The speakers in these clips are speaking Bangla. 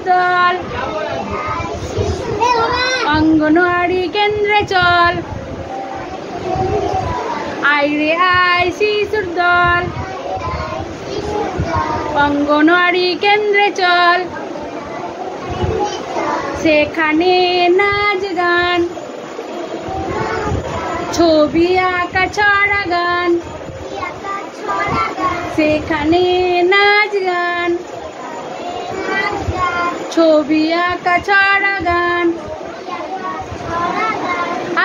দল অঙ্গনওয়াড়ি কেন্দ্রে চল আইরে আয় শিশুর দল অঙ্গনওয়াড়ি কেন্দ্রে চল সেখানে নাচ গান ছবি আঁকা ছড়া গান সেখানে নাচ গান ছবি আঁকা ছড়া গান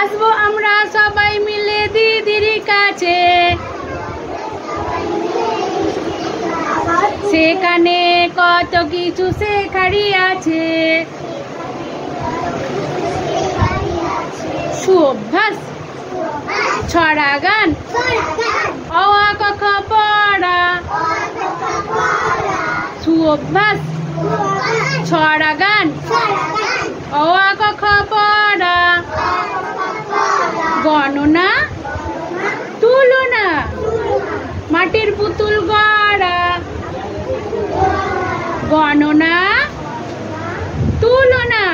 আসবো আমরা সবাই মিলে দিদির কাছে সেখানে কত কিছু শেখারই আছে সুঅভ্যাস ছড়া গান অ আ ক খ পড়া সুঅভ্যাস ছড়া গান অ আ ক খ পড়া গণনা তুলনা মাটির পুতুল গড়া গণনা তুলনা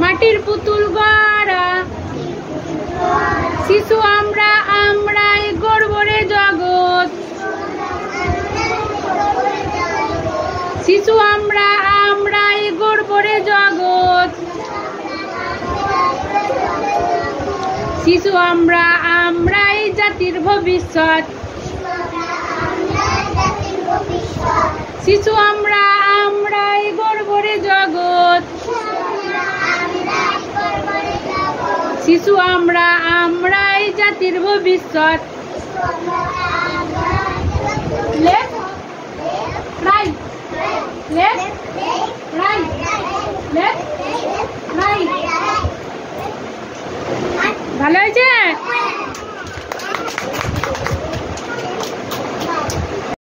মাটির পুতুল গড়া শিশু আমরা আমরাই গড়ব রে জগৎ শিশু আমরা আমরাই গড়ব রে জগৎ শিশু আমরা আমরাই জাতির ভবিষ্যৎ শিশু আমরা আমরাই গড়ব রে জগৎ শিশু আমরা আমরাই জাতির ভবিষ্যৎ left right left right left right ভালো হয়েছে।